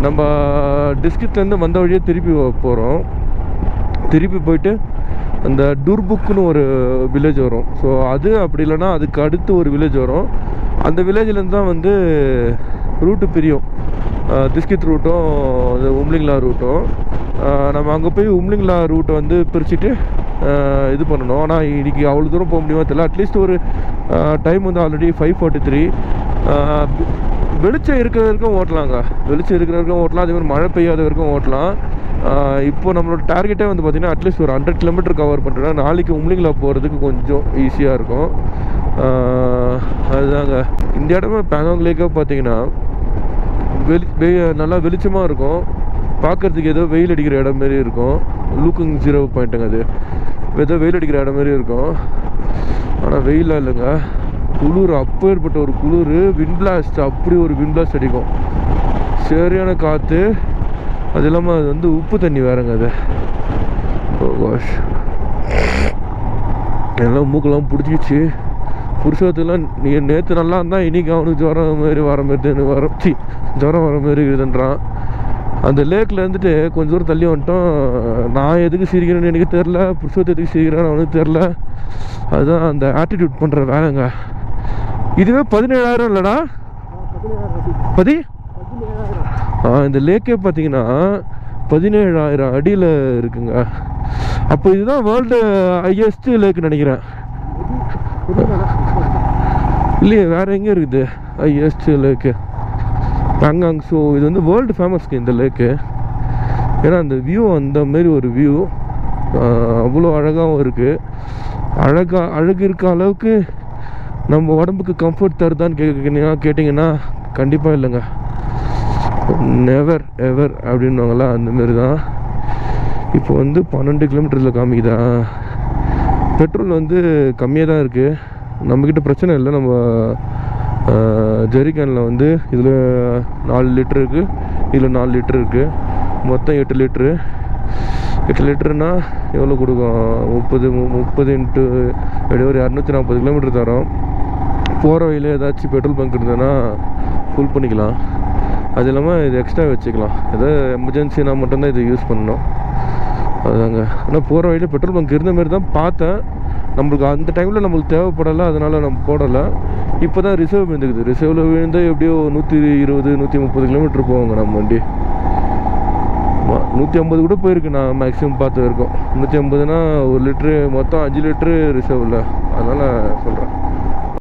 நம்ம டிஸ்ட்ரிக்ட்லேருந்து வந்த வழியே திருப்பி போகிறோம். திருப்பி போயிட்டு அந்த டூர்புக்குன்னு ஒரு வில்லேஜ் வரும். ஸோ அது அப்படி இல்லைன்னா அதுக்கு அடுத்து ஒரு வில்லேஜ் வரும். அந்த வில்லேஜ்லேருந்து தான் வந்து ரூட்டு பிரியும். திஸ்கித் ரூட்டும் அது உம்லிங்லா ரூட்டும். நம்ம அங்கே போய் உம்லிங்லா ரூட்டை வந்து பிரிச்சுட்டு இது பண்ணணும். ஆனால் இன்றைக்கி அவ்வளோ தூரம் போக முடியுமா தெரியல. அட்லீஸ்ட் ஒரு டைம் வந்து ஆல்ரெடி 5:43. வெளிச்சம் இருக்கிற வரைக்கும் ஓட்டலாங்க. வெளிச்சம் இருக்கிற வரைக்கும் ஓட்டலாம். அதேமாதிரி மழை பெய்யாத வரைக்கும் ஓட்டலாம். இப்போ நம்மளோட டார்கெட்டே வந்து பார்த்திங்கன்னா அட்லீஸ்ட் ஒரு 100 கிலோமீட்டர் கவர் பண்ணுறோன்னா நாளைக்கு உம்லிங்லா போகிறதுக்கு கொஞ்சம் ஈஸியாக இருக்கும். அதுதாங்க இந்த இடமே பேங்காங் லேக்காக பார்த்தீங்கன்னா நல்லா வெளிச்சமாக இருக்கும். பார்க்குறதுக்கு ஏதோ வெயில் அடிக்கிற இடம் மாரி இருக்கும். லூக்கிங் 0 பாயிண்ட்டுங்க. அது ஏதோ வெயில் அடிக்கிற இடம் மாரி இருக்கும். ஆனால் வெயிலாக இல்லைங்க, குளிர். அப்போ ஏற்பட்ட ஒரு குளிர். விண்ட் பிளாஸ்ட், அப்படி ஒரு விண்ட் பிளாஸ்ட் அடிக்கும். சரியான காற்று. அது இல்லாமல் அது வந்து உப்பு தண்ணி வேறங்க. அது வாஷ் எல்லாம் மூக்கெல்லாம் பிடிச்சிக்கிச்சு. புருஷத்துலாம் நீ நேற்று நல்லா இருந்தால் இன்றைக்கி அவனுக்கு ஜுரம் மாரி வர மாரி ஜுரம் வர மாரி இருக்குதுன்றான். அந்த லேக்கில் இருந்துட்டு கொஞ்சம் தூரம் தள்ளி வந்துட்டோம். நான் எதுக்கு சிரிக்கிறேன்னு எனக்கு தெரில, புருஷத்தை எதுக்கு சிரிக்கிறேன்னு அவனுக்கு தெரில. அதுதான் அந்த ஆட்டிடியூட் பண்ணுற வேலைங்க. இதுவே 17,000 இல்லைடா? இந்த லேக்கே பார்த்தீங்கன்னா 17,000 அடியில் இருக்குங்க. அப்போ இதுதான் வேர்ல்டு ஹையஸ்ட் லேக்குன்னு நினைக்கிறேன். இல்லையே, வேறு எங்கே இருக்குது ஹையஸ்ட் லேக்கு? பேங்காங். ஸோ இது வந்து வேர்ல்டு ஃபேமஸ்க்கு இந்த லேக்கு. ஏன்னா அந்த வியூ அந்த மாரி ஒரு வியூ அவ்வளோ அழகாகவும் இருக்குது. அழகு இருக்க அளவுக்கு நம்ம உடம்புக்கு கம்ஃபர்ட் தருதான்னு கேட்டிங்கன்னா கண்டிப்பாக இல்லைங்க. நெவர் எவர் அப்படின்வாங்களா, அந்தமாரி தான். இப்போ வந்து 12 கிலோமீட்டரில் காமிக்குதா. பெட்ரோல் வந்து கம்மியாக தான் இருக்குது. நம்மக்கிட்ட பிரச்சனை இல்லை. நம்ம ஜெரிகேனில் வந்து இதில் 4 லிட்டர் இருக்குது, இதில் 4 லிட்டர் இருக்குது. மொத்தம் 8 லிட்ரு. 8 லிட்டருனா எவ்வளோ கொடுக்கும்? 30 இன்ட்டு ஒரு 240 கிலோமீட்டர் தரோம். போகிற வழியில் ஏதாச்சும் பெட்ரோல் பங்க் இருந்ததுன்னா ஃபுல் பண்ணிக்கலாம். அது இல்லாமல் இது எக்ஸ்ட்ரா வச்சுக்கலாம். ஏதோ எமர்ஜென்சினா மட்டும்தான் இதை யூஸ் பண்ணணும். அதுதாங்க. ஆனால் போகிற வழியில் பெட்ரோல் பங்க் இருந்த மாரி தான் பார்த்தேன். நம்மளுக்கு அந்த டைமில் நம்மளுக்கு தேவைப்படலை, அதனால் நம்ம போடலை. இப்போ தான் ரிசர்வ் விழுந்துக்குது. ரிசர்வில் விழுந்தால் எப்படியோ 120 130 கிலோமீட்டர் போவாங்க நம்ம வண்டி. 150 கூட போயிருக்கு நான் மேக்ஸிமம் பார்த்து வரைக்கும். 150னா 1 லிட்ரு, மொத்தம் 5 லிட்ரு ரிசர்வில். அதனால் சொல்கிறேன்.